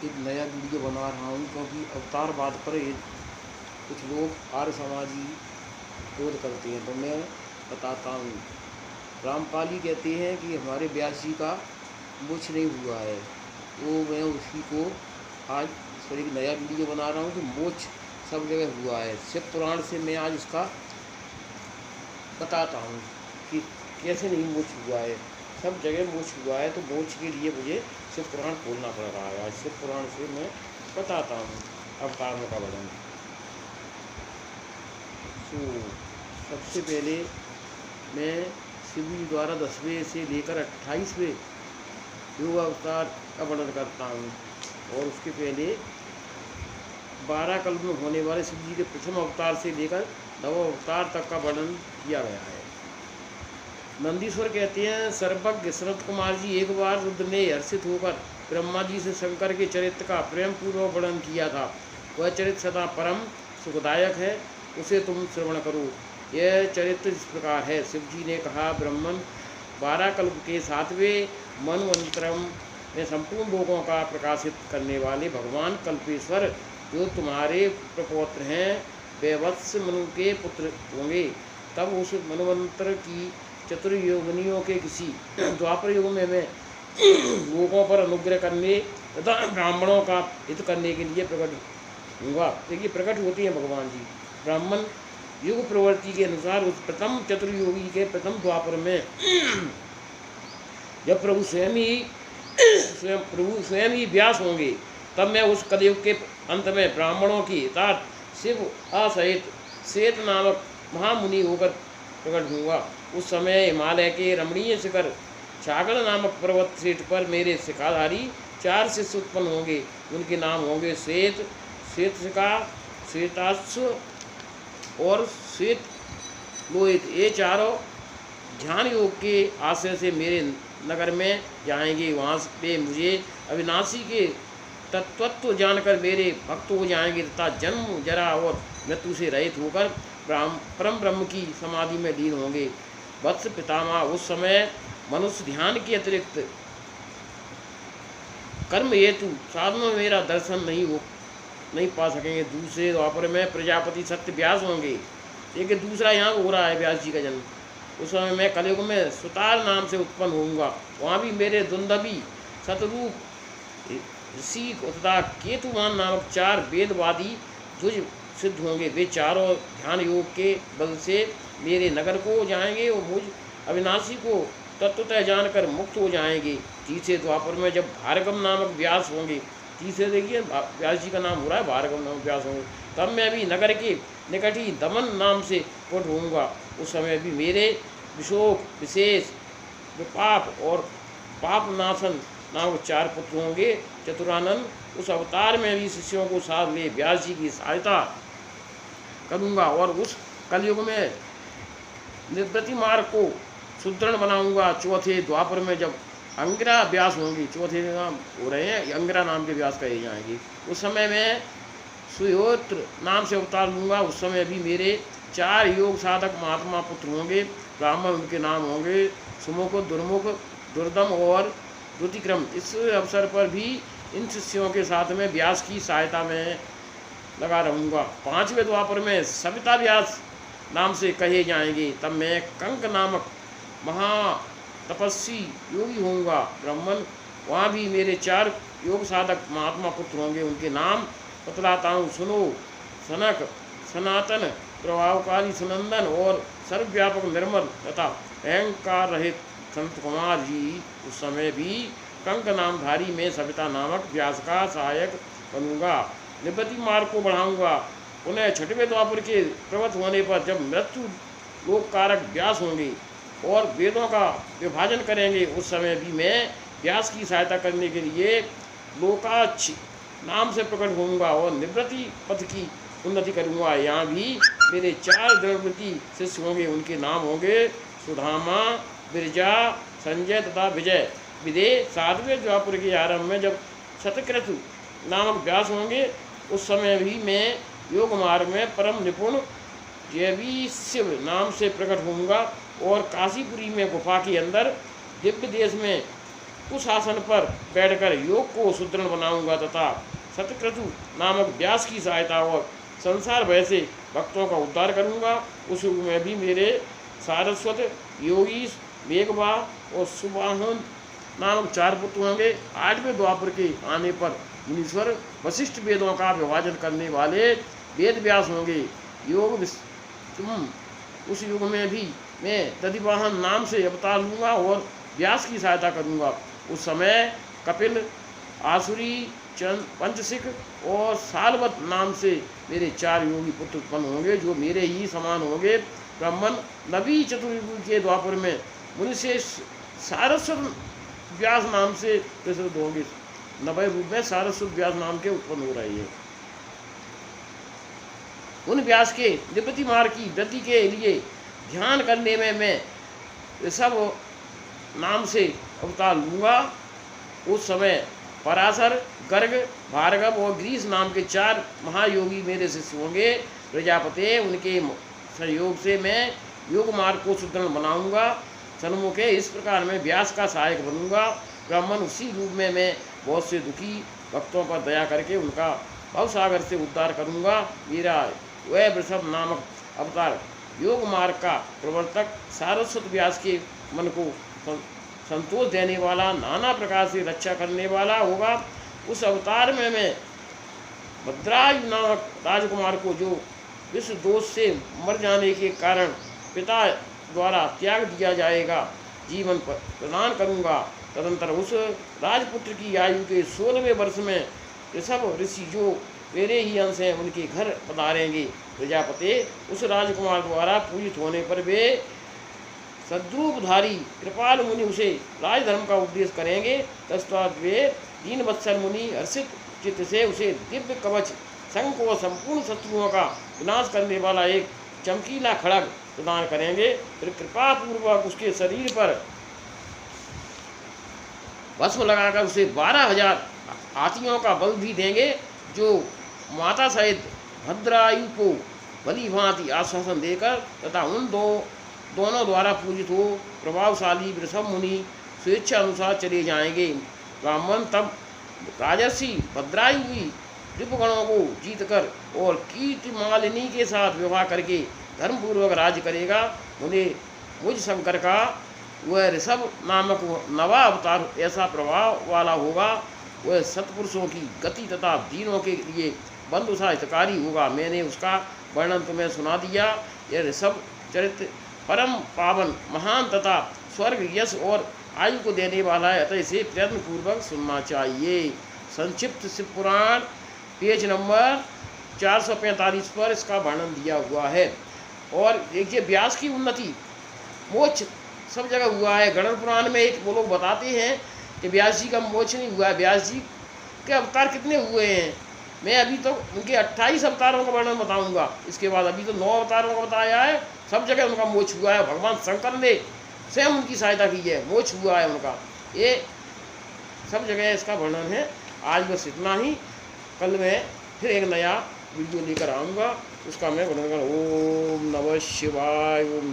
एक नया वीडियो बना रहा हूँ क्योंकि अवतारवाद पर कुछ लोग आर्य समाजी विरोध करते हैं, तो मैं बताता हूँ। रामपाली कहते हैं कि हमारे व्यास जी का मोक्ष नहीं हुआ है, तो मैं उसी को आज पर एक नया वीडियो बना रहा हूँ कि मोक्ष सब जगह हुआ है। शिव पुराण से मैं आज उसका बताता हूँ कि कैसे नहीं मोक्ष हुआ है। सब जगह मोक्ष हुआ है, तो मोक्ष के लिए मुझे शिव पुराण खोलना पड़ रहा है। आज शिव पुराण से मैं बताता हूँ अवतारों का वर्णन। तो सबसे पहले मैं शिव जी द्वारा 10वें से लेकर 28वें योग अवतार का वर्णन करता हूँ, और उसके पहले 12 कल्प में होने वाले शिव जी के प्रथम अवतार से लेकर 9 अवतार तक का वर्णन किया गया है। नंदीश्वर कहते हैं, सर्वज्ञ सनत कुमार जी एक बार रुद्र ने हर्षित होकर ब्रह्मा जी से शंकर के चरित्र का प्रेम पूर्वक वर्णन किया था। वह चरित्र सदा परम सुखदायक है, उसे तुम श्रवण करो। यह चरित्र इस प्रकार है। शिव जी ने कहा, ब्रह्मन 12 कल्प के 7वें मनवंतरम में संपूर्ण लोगों का प्रकाशित करने वाले भगवान कल्पेश्वर जो तुम्हारे प्रपौत्र हैं, वे वत्स मनु के पुत्र होंगे। तब उस मनवंतर की चतुर्योगिनियों के किसी द्वापर युग में मैं लोगों पर अनुग्रह करने तथा ब्राह्मणों का हित करने के लिए प्रकट होगा। देखिए, प्रकट होती हैं भगवान जी। ब्राह्मण युग प्रवृत्ति के अनुसार उस प्रथम चतुर्योगी के प्रथम द्वापर में जब प्रभु स्वयं ही व्यास होंगे, तब मैं उस कलयुग के अंत में ब्राह्मणों की हितार्थ शिव असहित श्वेत नामक महामुनि होकर प्रकट होऊंगा। उस समय हिमालय के रमणीय शिखर छागड़ नामक पर्वत श्रेष्ठ पर मेरे शिखाधारी 4 शिष्य उत्पन्न होंगे। उनके नाम होंगे श्वेत, श्वेतशिखा, श्वेताश्व और श्वेत लोहित। ये चारों ध्यान योग के आश्रय से मेरे नगर में जाएंगे। वहाँ पे मुझे अविनाशी के तत्वत्व जानकर मेरे भक्त हो जाएंगे तथा जन्म जरा और मृत्यु से रहित होकर परम ब्रह्म की समाधि में लीन होंगे। वत्स पितामह, उस समय मनुष्य ध्यान के अतिरिक्त कर्म हेतु साधनों में मेरा दर्शन नहीं पा सकेंगे। दूसरे द्वापर में प्रजापति सत्य व्यास होंगे। लेकिन दूसरा यहाँ हो रहा है व्यास जी का जन्म। उस समय मैं कलयुग में सुतार नाम से उत्पन्न होऊंगा। वहाँ भी मेरे दुंदभी, शतरूप, ऋषि तथा केतुमान नामक 4 वेदवादी द्विज सिद्ध होंगे। वे चारों ध्यान योग के बल से मेरे नगर को जाएंगे और मुझ अविनाशी को तत्वतः जानकर मुक्त हो जाएंगे। तीसरे द्वापर में जब भार्गव नामक व्यास होंगे, तीसरे देखिए व्यास जी का नाम हो रहा है, भार्गव नामक व्यास होंगे, तब मैं भी नगर के निकट ही दमन नाम से प्रकट होऊंगा। उस समय भी मेरे विशोक, विशेष, विपाप और पाप नाशन नामक 4 पुत्र होंगे। चतुरानंद, उस अवतार में भी शिष्यों को साथ ले व्यास जी की सहायता करूँगा और उस कलयुग में निवृत्ति मार्ग को सुदृढ़ बनाऊंगा। चौथे द्वापर में जब अंगिरा व्यास होंगी, चौथे नाम हो रहे हैं अंगिरा नाम के व्यास कहे जाएंगे, उस समय मैं सुयोत्र नाम से अवतार लूँगा। उस समय भी मेरे 4 योग साधक महात्मा पुत्र होंगे। ब्राह्मण, उनके नाम होंगे सुमुख, दुर्मुख, दुर्दम और द्रुतिक्रम। इस अवसर पर भी इन शिष्यों के साथ में व्यास की सहायता में लगा रहूँगा। 5वें द्वापर में सविता व्यास नाम से कहे जाएंगे। तब मैं कंक नामक महा तपस्वी योगी होऊंगा। ब्राह्मण, वहाँ भी मेरे 4 योग साधक महात्मा पुत्र होंगे। उनके नाम बतलाता हूँ, सुनो। सनक, सनातन, प्रभावकारी सुनंदन और सर्वव्यापक निर्मल तथा अहंकार रहित संत कुमार जी। उस समय भी कंक नामधारी में सविता नामक व्यास का सहायक बनूंगा। निवृत्ति मार्ग को बढ़ाऊंगा। उन्हें 6वें द्वापर के प्रवृत्त होने पर जब मृत्यु लोक कारक व्यास होंगे और वेदों का विभाजन करेंगे, उस समय भी मैं व्यास की सहायता करने के लिए लोकाक्ष नाम से प्रकट होऊंगा और निवृत्ति पथ की उन्नति करूंगा। यहाँ भी मेरे 4 दृढ़वृत्ति शिष्य होंगे। उनके नाम होंगे सुधामा, बिरजा, संजय तथा विजय। विदे 7वें द्वापर के आरंभ में जब शतक्रतु नामक व्यास होंगे, उस समय भी मैं योग मार्ग में परम निपुण जैवी शिव नाम से प्रकट होऊंगा और काशीपुरी में गुफा के अंदर दिव्य देश में उस आसन पर बैठकर योग को सुदृढ़ बनाऊंगा तथा सतक्रतु नामक व्यास की सहायता और संसार भय से भक्तों का उद्धार करूंगा। उस युग में भी मेरे सारस्वत, योगीश, मेघवा और सुबाहन नामक 4 पुत्र होंगे। 8वें द्वापर के आने पर मुनीश्वर वशिष्ठ वेदों का विभाजन करने वाले वेद व्यास होंगे। योग तुम उस युग में भी मैं दधिवाहन नाम से अवतार लूँगा और व्यास की सहायता करूँगा। उस समय कपिल, आसुरी, पंचसिक और सालवत नाम से मेरे 4 योगी पुत्र उत्पन्न होंगे जो मेरे ही समान होंगे। ब्राह्मण नबी चतुर्युगी के द्वापर में मुनि से सारस्वत व्यास नाम से प्रसिद्ध होंगे। नवे रूप में सारस्वत व्यास नाम के उत्पन्न हो रही है। उन व्यास के निवृत्ति मार्ग की वृद्धि के लिए ध्यान करने में मैं सब नाम से अवतार लूँगा। उस समय पराशर, गर्ग, भार्गव और ग्रीस नाम के 4 महायोगी मेरे शिष्य होंगे। प्रजापति उनके सहयोग से मैं योग मार्ग को सुदृढ़ बनाऊंगा। सन्मुखे इस प्रकार मैं व्यास का सहायक बनूंगा। ब्राह्मण उसी रूप में मैं बहुत से दुखी भक्तों पर दया करके उनका भवसागर से उद्धार करूंगा। मेरा वह वृषभ नामक अवतार योग मार्ग का प्रवर्तक सारस्वत व्यास के मन को संतोष देने वाला, नाना प्रकार से रक्षा करने वाला होगा। उस अवतार में मैं भद्रायु नामक राजकुमार को जो विश्व दोष से मर जाने के कारण पिता द्वारा त्याग दिया जाएगा, जीवन प्रदान करूंगा। तदंतर उस राजपुत्र की आयु के 16वें वर्ष में ऋषभ ऋषि जो मेरे ही अंश हैं उनके घर पधारेंगे। प्रजापति उस राजकुमार द्वारा पूजित होने पर वे सद्रूपधारी कृपाल मुनि उसे राजधर्म का उपदेश करेंगे। तत्पश्चात वे 3 वत्सर मुनि हर्षित चित्त से उसे दिव्य कवच, शंख और संपूर्ण शत्रुओं का विनाश करने वाला एक चमकीला खड़ग प्रदान करेंगे। फिर कृपा पूर्वक उसके शरीर पर भस्म लगाकर उसे 12,000 हाथियों का बल भी देंगे जो माता सहित भद्रायु को भली भांति आश्वासन देकर तथा उन दोनों द्वारा पूजित हो प्रभावशाली वृषभ मुनि स्वेच्छा अनुसार चले जाएंगे। ब्राह्मण तब राजर्षि भद्रायु भी रिपुगणों को जीतकर और कीर्तिमालिनी के साथ विवाह करके धर्मपूर्वक राज्य करेगा। उन्हें मुझ शंकर का वह ऋषभ नामक नवा अवतार ऐसा प्रभाव वाला होगा। वह सत्पुरुषों की गति तथा दीनों के लिए बंधुसा हितकारी होगा। मैंने उसका वर्णन तुम्हें सुना दिया। यह ऋषभ चरित्र परम पावन, महान तथा स्वर्ग, यश और आयु को देने वाला है, अतः इसे प्रयत्न पूर्वक सुनना चाहिए। संक्षिप्त शिव पुराण पेज नंबर 445 पर इसका वर्णन दिया हुआ है। और देखिए व्यास की उन्नति मोक्ष सब जगह हुआ है। गणन पुराण में एक वो लोग बताते हैं कि व्यास जी का मोक्ष नहीं हुआ है। व्यास जी के अवतार कितने हुए हैं, मैं अभी तो उनके 28 अवतारों का वर्णन बताऊंगा। इसके बाद अभी तो 9 अवतारों का बताया है। सब जगह उनका मोक्ष हुआ है। भगवान शंकर ने स्वयं उनकी सहायता की है, मोक्ष हुआ है उनका। ये सब जगह इसका वर्णन है। आज बस इतना ही। कल मैं फिर एक नया वीडियो लेकर आऊँगा, उसका मैं वर्णन करूँ। ओम नमः शिवाय। ओम